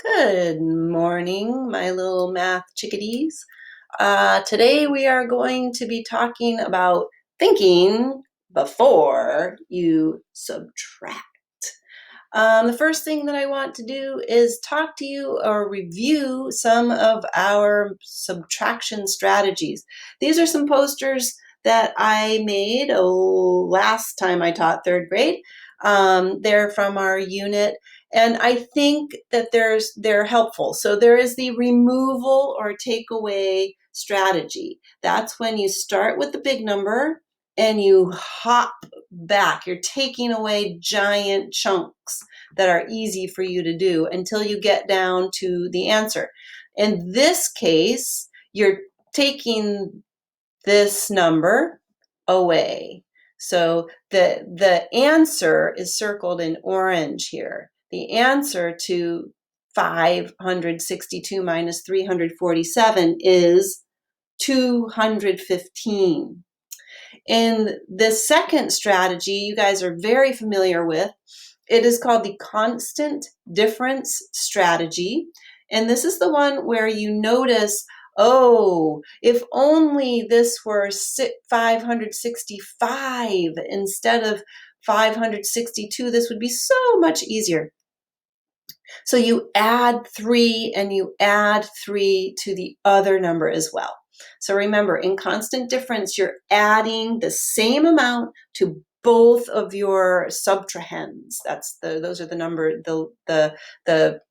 Good morning, my little math chickadees. Today we are going to be talking about thinking before you subtract. The first thing that I want to do is talk to you or review some of our subtraction strategies. These are some posters that I made last time I taught third grade. They're from our unit, and I think that they're helpful. So there is the removal or take away strategy. That's when you start with the big number and you hop back. You're taking away giant chunks that are easy for you to do until you get down to the answer. In this case, you're taking this number away. So the answer is circled in orange here. The answer to 562 minus 347 is 215. In the second strategy, you guys are very familiar with, it is called the constant difference strategy. And this is the one where you notice, oh, if only this were 565 instead of 562, this would be so much easier. So you add 3 and you add 3 to the other number as well. So remember, in constant difference, you're adding the same amount to both of your subtrahends. Those are the number, the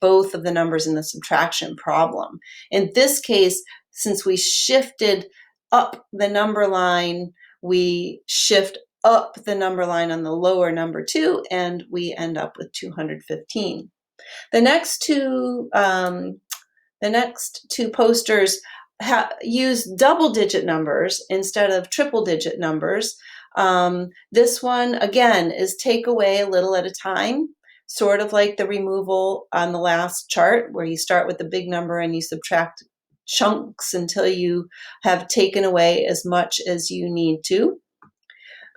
both of the numbers in the subtraction problem. In this case, since we shifted up the number line, we shift up the number line on the lower number 2, and we end up with 215. The next two posters use double-digit numbers instead of triple-digit numbers. This one, again, is take away a little at a time, sort of like the removal on the last chart, where you start with the big number and you subtract chunks until you have taken away as much as you need to.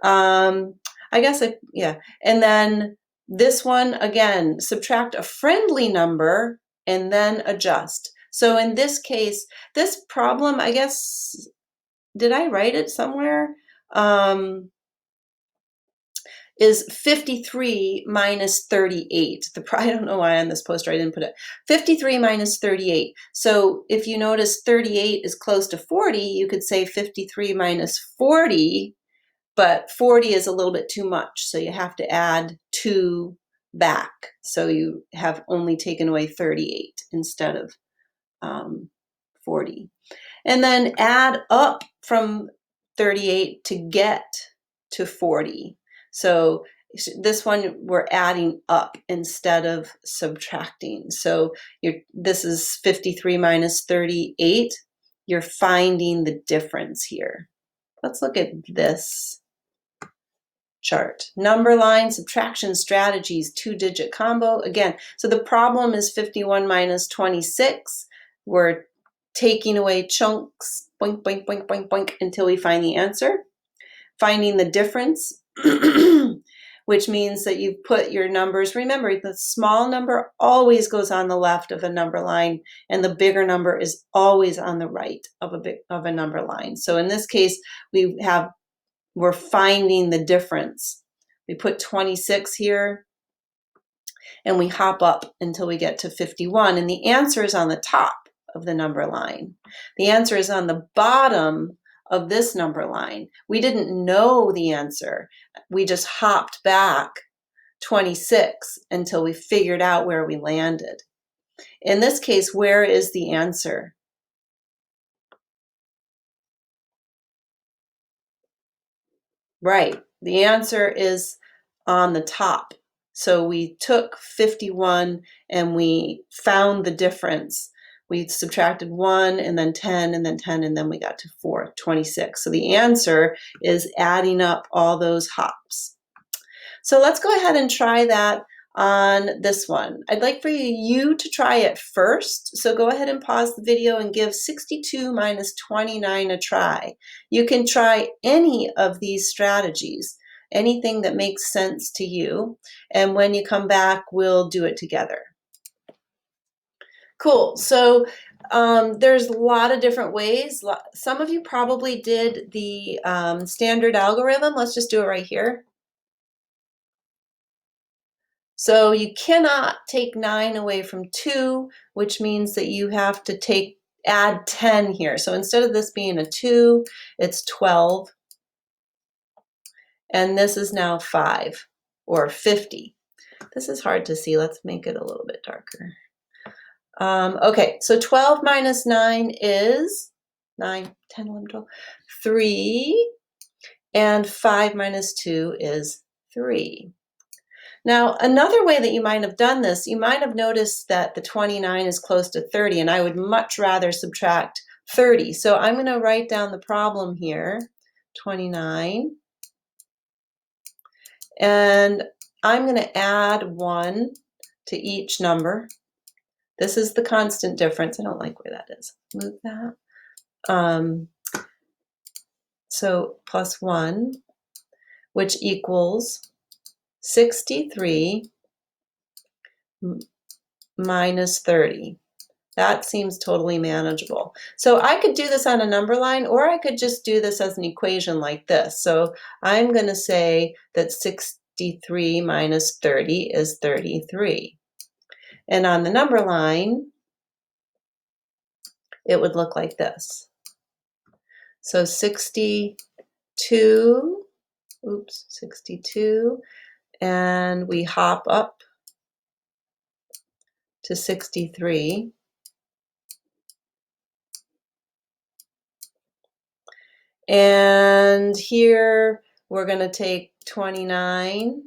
Yeah. And then this one, again, subtract a friendly number and then adjust. So in this case, this problem, I guess, did I write it somewhere? Is 53 minus 38. I don't know why on this poster I didn't put it. 53 minus 38. So if you notice 38 is close to 40, you could say 53 minus 40, but 40 is a little bit too much. So you have to add 2 back. So you have only taken away 38 instead of 40. And then add up from 38 to get to 40. So this one we're adding up instead of subtracting. So this is 53 minus 38. You're finding the difference here. Let's look at this chart. Number line subtraction strategies, 2-digit combo. Again, so the problem is 51 minus 26. We're taking away chunks, boink, boink, boink, boink, boink, until we find the answer. Finding the difference, which means that you put your numbers. Remember, the small number always goes on the left of a number line, and the bigger number is always on the right of a number line. So in this case, we're finding the difference. We put 26 here, and we hop up until we get to 51, and the answer is on the top of the number line. The answer is on the bottom of this number line. We didn't know the answer. We just hopped back 26 until we figured out where we landed. In this case, where is the answer? Right, the answer is on the top. So we took 51 and we found the difference. We subtracted 1 and then 10 and then 10 and then we got to 4, 26. So the answer is adding up all those hops. So let's go ahead and try that on this one. I'd like for you to try it first. So go ahead and pause the video and give 62 minus 29 a try. You can try any of these strategies, anything that makes sense to you. And when you come back, we'll do it together. Cool. So there's a lot of different ways. Some of you probably did the standard algorithm. Let's just do it right here. So you cannot take 9 away from 2, which means that you have to add 10 here. So instead of this being a 2, it's 12. And this is now 5 or 50. This is hard to see. Let's make it a little bit darker. Okay, so 12 minus 9 is 9, 10, 11, 12, 3. And 5 minus 2 is 3. Now, another way that you might have done this, you might have noticed that the 29 is close to 30, and I would much rather subtract 30. So I'm going to write down the problem here, 29, and I'm going to add 1 to each number. This is the constant difference. I don't like where that is. Move that. So plus 1, which equals 63 minus 30. That seems totally manageable. So I could do this on a number line, or I could just do this as an equation like this. So I'm going to say that 63 minus 30 is 33. And on the number line, it would look like this. So 62, 62, and we hop up to 63. And here we're going to take 29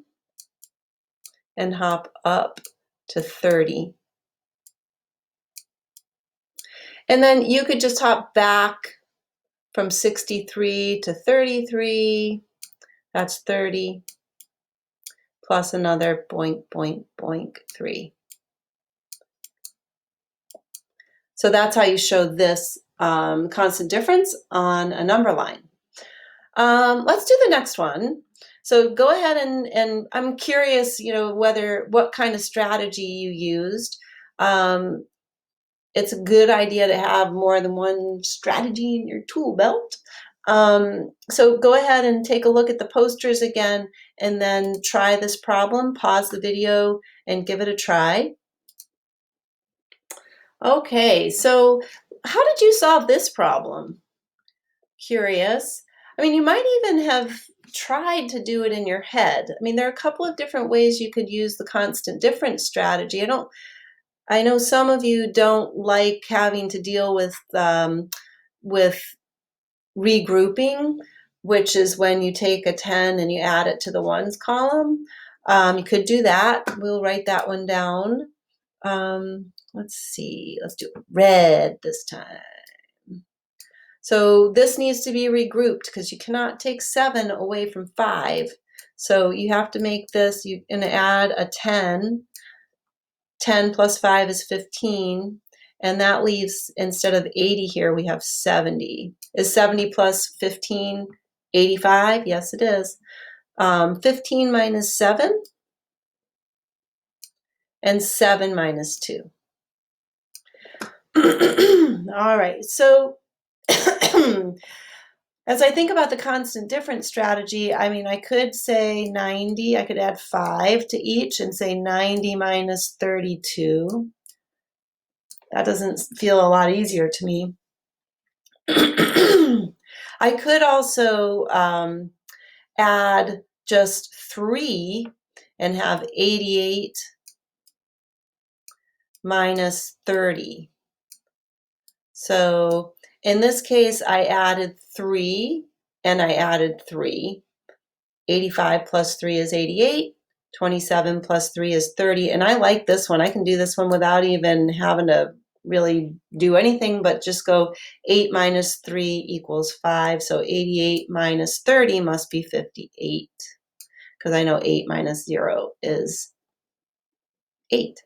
and hop up to 30. And then you could just hop back from 63 to 33. That's 30 plus another boink, boink, boink, 3. So that's how you show this constant difference on a number line. Let's do the next one. So go ahead and I'm curious, what kind of strategy you used. It's a good idea to have more than one strategy in your tool belt. So go ahead and take a look at the posters again, and then try this problem. Pause the video and give it a try. Okay, so how did you solve this problem? Curious. I mean, you might even have tried to do it in your head. I mean, there are a couple of different ways you could use the constant difference strategy. I know some of you don't like having to deal with regrouping, which is when you take a 10 and you add it to the ones column. You could do that. We'll write that one down. Let's see. Let's do red this time. So this needs to be regrouped because you cannot take 7 away from 5. So you have to make this, you're going to add a 10. 10 plus 5 is 15. And that leaves, instead of 80 here, we have 70. Is 70 plus 15 85? Yes, it is. 15 minus 7 and 7 minus 2. All right, so as I think about the constant difference strategy, I mean, I could say 90. I could add 5 to each and say 90 minus 32. That doesn't feel a lot easier to me. I could also add just 3 and have 88 minus 30. So in this case, I added 3 and I added 3. 85 plus 3 is 88. 27 plus 3 is 30. And I like this one. I can do this one without even having to really do anything, but just go 8 minus 3 equals 5. So 88 minus 30 must be 58, because I know 8 minus 0 is 8.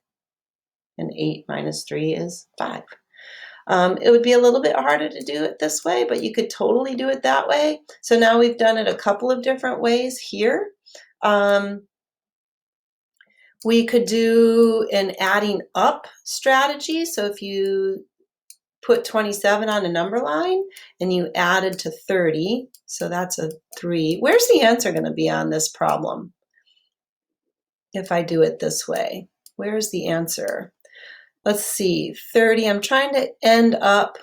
And 8 minus 3 is 5. It would be a little bit harder to do it this way, but you could totally do it that way. So now we've done it a couple of different ways here. We could do an adding up strategy. So if you put 27 on a number line and you added to 30, so that's a 3. Where's the answer going to be on this problem? If I do it this way, where's the answer? Let's see, 30, I'm trying to end up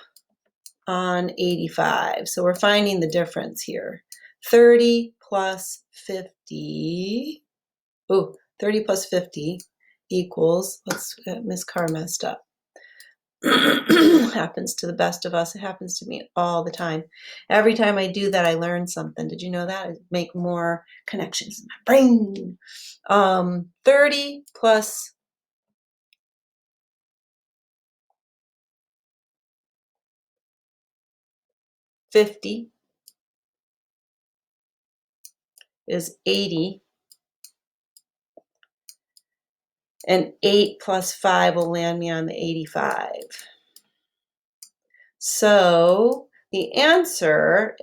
on 85. So we're finding the difference here. 30 plus 50, 30 plus 50 equals, Miss Carr messed up. Happens to the best of us. It happens to me all the time. Every time I do that, I learn something. Did you know that? I make more connections in my brain. 30 plus 50 is 80. And 8 plus 5 will land me on the 85. So the answer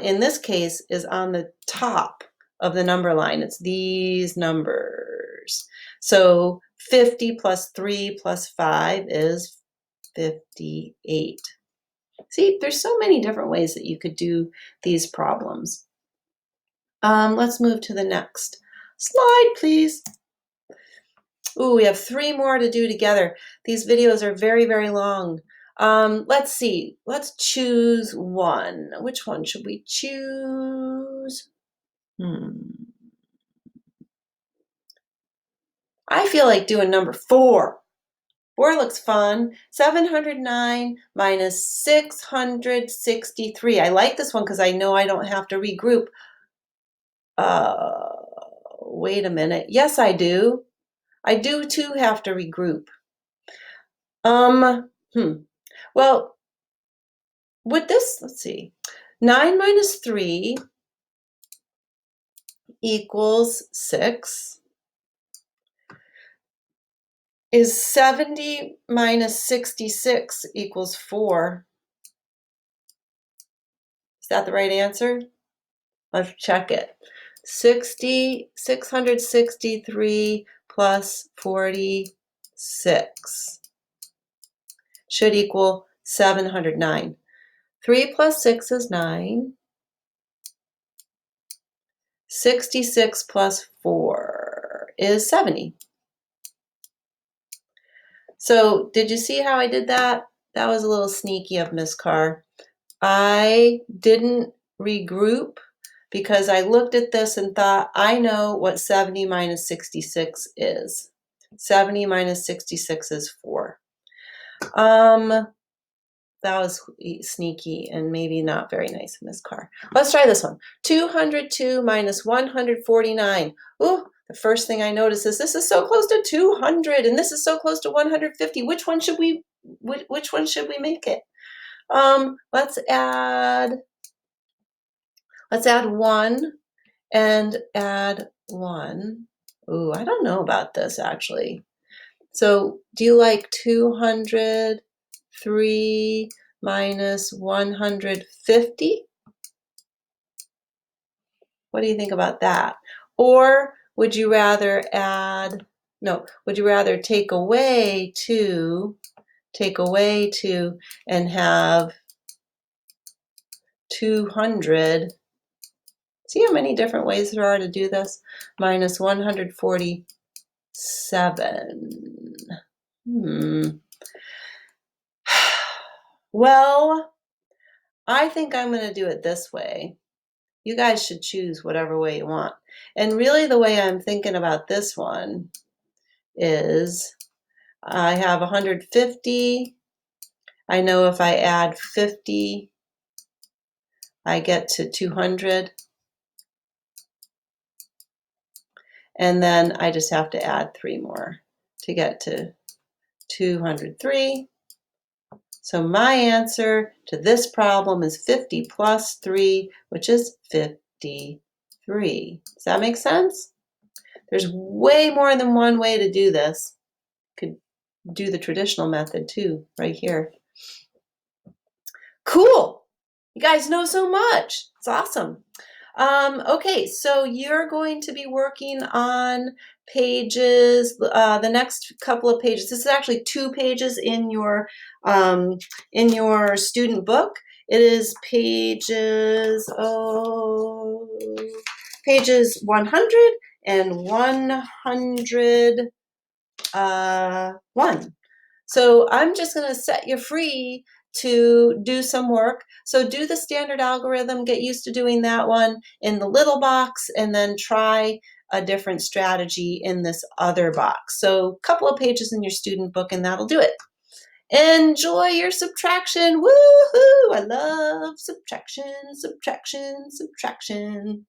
in this case is on the top of the number line. It's these numbers. So 50 plus 3 plus 5 is 58. See, there's so many different ways that you could do these problems. Let's move to the next slide, please. Ooh, we have 3 more to do together. These videos are very, very long. Let's see. Let's choose one. Which one should we choose? I feel like doing number 4. 4 looks fun. 709 minus 663. I like this one because I know I don't have to regroup. Wait a minute. Yes, I do. I do too have to regroup. Well, with this, let's see. 9 minus 3 equals 6. Is 70 minus 66 equals 4? Is that the right answer? Let's check it. 663 plus 46 should equal 709. 3 plus 6 is 9. 66 plus 4 is 70. So did you see how I did that? That was a little sneaky of Miss Carr. I didn't regroup because I looked at this and thought, I know what 70 minus 66 is. 70 minus 66 is 4. That was sneaky and maybe not very nice of Miss Carr. Let's try this one. 202 minus 149. Ooh, the first thing I notice is this is so close to 200 and this is so close to 150. Which one should we make it? Let's add 1 and add 1. Ooh, I don't know about this actually. So do you like 203 minus 150? What do you think about that? Or would you rather take away 2 and have 200? See how many different ways there are to do this? Minus 147. Well, I think I'm going to do it this way. You guys should choose whatever way you want. And really the way I'm thinking about this one is I have 150. I know if I add 50, I get to 200. And then I just have to add 3 more to get to 203. So my answer to this problem is 50 plus 3, which is 53. Does that make sense? There's way more than one way to do this. You could do the traditional method too, right here. Cool. You guys know so much. It's awesome. Okay, so you're going to be working on pages, the next couple of pages, this is actually 2 pages in your student book. It is pages 100 and 101. So I'm just going to set you free to do some work. So do the standard algorithm, get used to doing that one in the little box, and then try a different strategy in this other box. So a couple of pages in your student book and that'll do it. Enjoy your subtraction. Woohoo! I love subtraction, subtraction, subtraction.